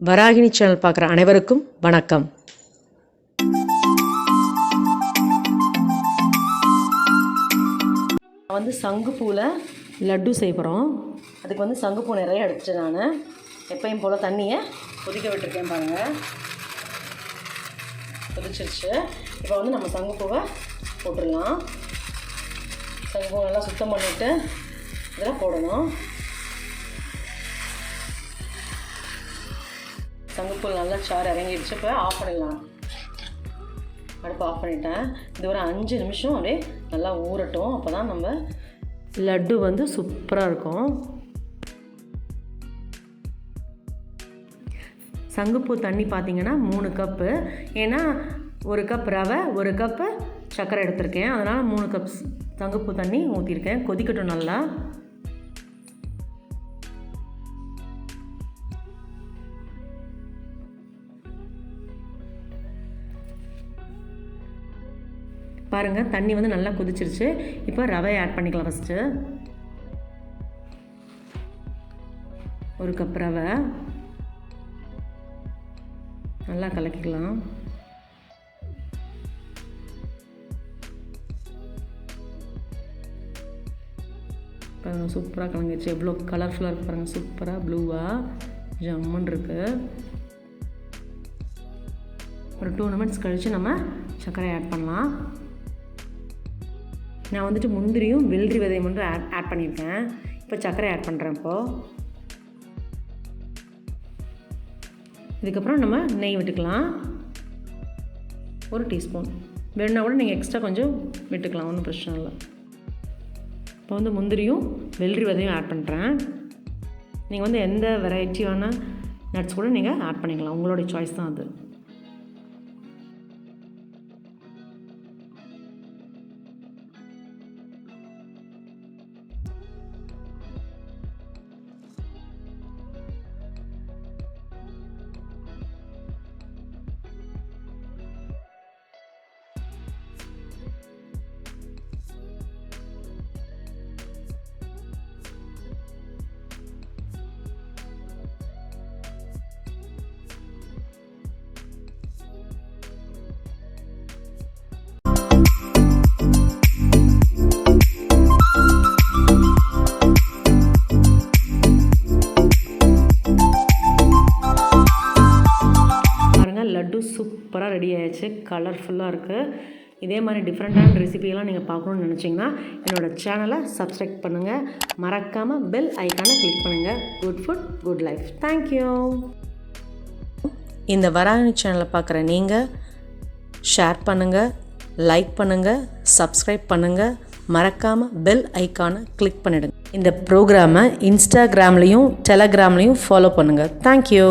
Varahini channel பார்க்குற அனைவருக்கும் வணக்கம். நான் சங்குப்பூவில் லட்டு செய்ய போகிறோம். அதுக்கு சங்குப்பூ நிறைய எடுத்துட்டேன். நான் எப்பயும் போல் தண்ணியை கொதிக்க விட்டுருக்கேன் பாருங்கள். கொதிச்சிருச்சு. இப்போ நம்ம சங்குப்பூவை போட்டுடலாம். சங்குப்பூ நல்லா சுத்தம் பண்ணிவிட்டு இதெல்லாம் போடணும். சங்குப்பூ நல்லா சாறு இறங்கிடுச்சு. இப்போ ஆஃப் பண்ணிடலாம். அடுப்பு ஆஃப் பண்ணிட்டேன். இது ஒரு 5 நிமிஷம் அப்படியே நல்லா ஊறட்டும். அப்போ தான் நம்ம லட்டு சூப்பராக இருக்கும். சங்குப்பூ தண்ணி பார்த்திங்கன்னா 3 கப்பு. ஏன்னா 1 கப் ரவை 1 கப்பு சர்க்கரை எடுத்திருக்கேன். அதனால் 3 கப் சங்குப்பூ தண்ணி ஊற்றிருக்கேன். கொதிக்கட்டும் நல்லா. பாருங்கள், தண்ணி நல்லா கொதிச்சிருச்சு. இப்போ ரவையை ஆட் பண்ணிக்கலாம். ஃபஸ்ட்டு 1 கப் ரவை நல்லா கலக்கிக்கலாம். பாருங்கள், சூப்பராக கலங்கிடுச்சு. எவ்வளோ கலர்ஃபுல்லாக இருக்குது பாருங்கள். சூப்பராக ப்ளூவாக ஜம்முன்னு இருக்குது. ஒரு 2 நிமிட்ஸ் கழித்து நம்ம சர்க்கரை ஆட் பண்ணலாம். நான் முந்திரியும் வெள்ளரி விதையும் மட்டும் ஆட் பண்ணியிருக்கேன். இப்போ சர்க்கரை ஆட் பண்ணுறேன். இப்போது இதுக்கப்புறம் நம்ம நெய் விட்டுக்கலாம். 1 டீஸ்பூன் வேணுன்னா கூட நீங்கள் எக்ஸ்ட்ரா கொஞ்சம் விட்டுக்கலாம். ஒன்றும் பிரச்சனை இல்லை. இப்போ முந்திரியும் வெள்ளரி விதையும் ஆட் பண்ணுறேன். நீங்கள் எந்த வெரைட்டியான நட்ஸ் கூட நீங்கள் ஆட் பண்ணிக்கலாம். உங்களுடைய சாய்ஸ் தான் அது. லட்டு சூப்பராக ரெடி ஆகிடுச்சு. கலர்ஃபுல்லாக இருக்குது. இதே மாதிரி டிஃப்ரெண்ட்டான ரெசிபியெல்லாம் நீங்கள் பார்க்கணுன்னு நினச்சிங்கன்னா என்னோடய சேனலை சப்ஸ்கிரைப் பண்ணுங்கள். மறக்காமல் பெல் ஐக்கானை கிளிக் பண்ணுங்கள். Good food good life. Thank you. இந்த வராகினி சேனலை பார்க்குற நீங்கள் ஷேர் பண்ணுங்கள், லைக் பண்ணுங்கள், சப்ஸ்கிரைப் பண்ணுங்கள். மறக்காமல் பெல் ஐக்கானை கிளிக் பண்ணிவிடுங்க. இந்த ப்ரோக்ராமை இன்ஸ்டாகிராம்லேயும் டெலகிராம்லேயும் ஃபாலோ பண்ணுங்கள். தேங்க்யூ.